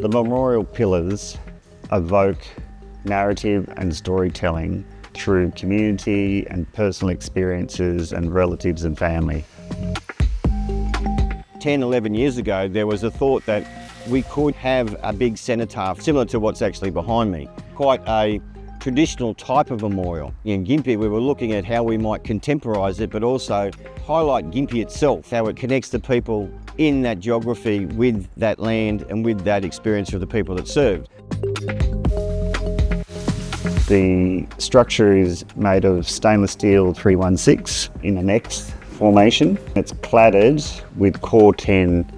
The memorial pillars evoke narrative and storytelling through community and personal experiences and relatives and family. 10, 11 years ago, there was a thought that we could have a big cenotaph similar to what's actually behind me. Quite a traditional type of memorial. In Gympie, we were looking at how we might contemporise it, but also highlight Gympie itself, how it connects the people in that geography with that land and with that experience of the people that served. The structure is made of stainless steel 316 in an X formation. It's cladded with core 10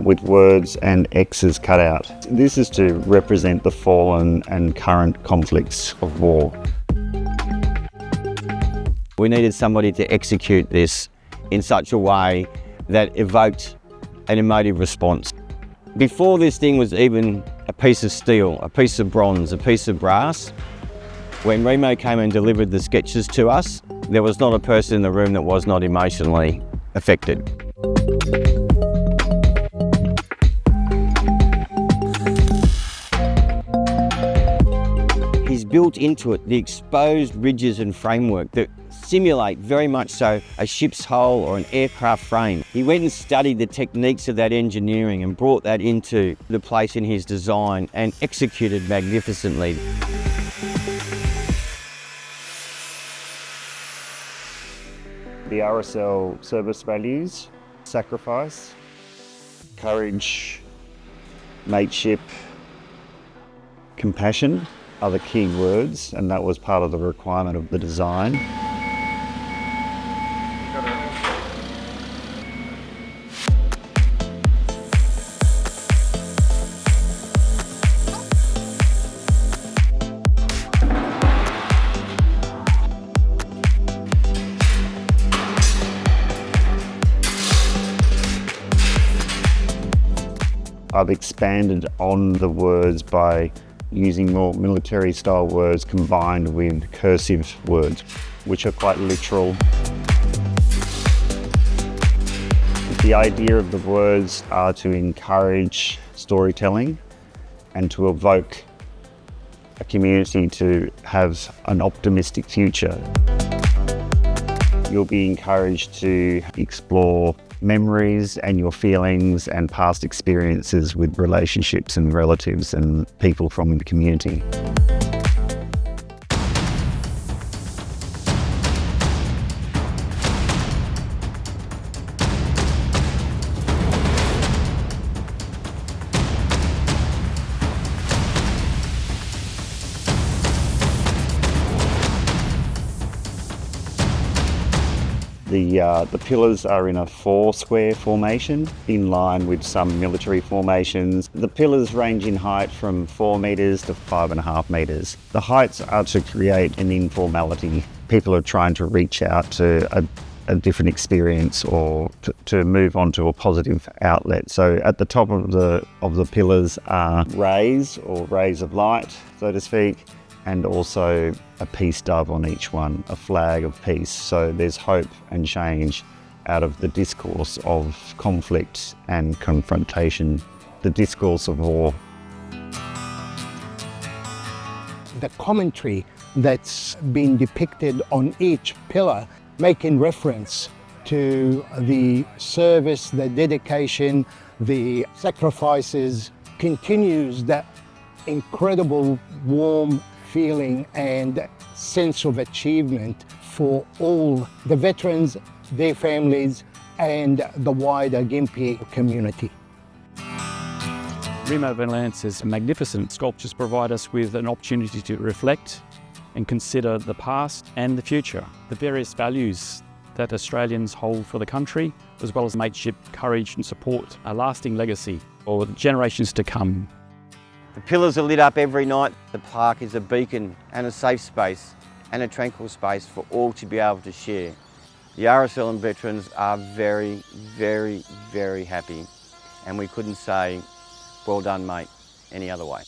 with words and X's cut out. This is to represent the fallen and current conflicts of war. We needed somebody to execute this in such a way that evoked an emotive response. Before this thing was even a piece of steel, a piece of bronze, a piece of brass, when Remo came and delivered the sketches to us, there was not a person in the room that was not emotionally affected. He's built into it the exposed ridges and framework that simulate very much so a ship's hull or an aircraft frame. He went and studied the techniques of that engineering and brought that into the place in his design and executed magnificently. The RSL service values: sacrifice, courage, mateship, compassion are the key words, and that was part of the requirement of the design. I've expanded on the words by using more military style words combined with cursive words, which are quite literal. The idea of the words are to encourage storytelling and to evoke a community to have an optimistic future. You'll be encouraged to explore memories and your feelings and past experiences with relationships and relatives and people from the community. The pillars are in a 4-square formation in line with some military formations. The pillars range in height from 4 metres to 5.5 metres. The heights are to create an informality. People are trying to reach out to a different experience or to move on to a positive outlet. So at the top of the pillars are rays or rays of light, so to speak, and also a peace dove on each one, a flag of peace. So there's hope and change out of the discourse of conflict and confrontation, the discourse of war. The commentary that's been depicted on each pillar, making reference to the service, the dedication, the sacrifices, continues that incredible warm feeling and sense of achievement for all the veterans, their families, and the wider Gympie community. Remo Vallance's magnificent sculptures provide us with an opportunity to reflect and consider the past and the future, the various values that Australians hold for the country, as well as mateship, courage and support, a lasting legacy for generations to come. The pillars are lit up every night. The park is a beacon and a safe space and a tranquil space for all to be able to share. The RSL and veterans are very, very, very happy, and we couldn't say, well done mate, any other way.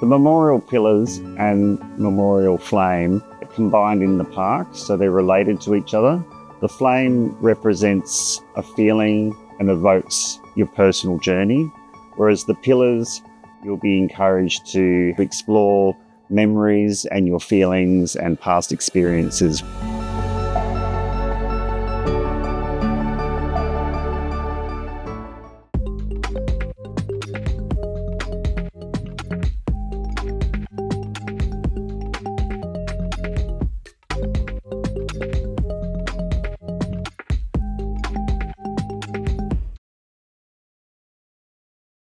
The memorial pillars and memorial flame are combined in the park, so they're related to each other. The flame represents a feeling and evokes your personal journey, whereas the pillars, you'll be encouraged to explore memories and your feelings and past experiences.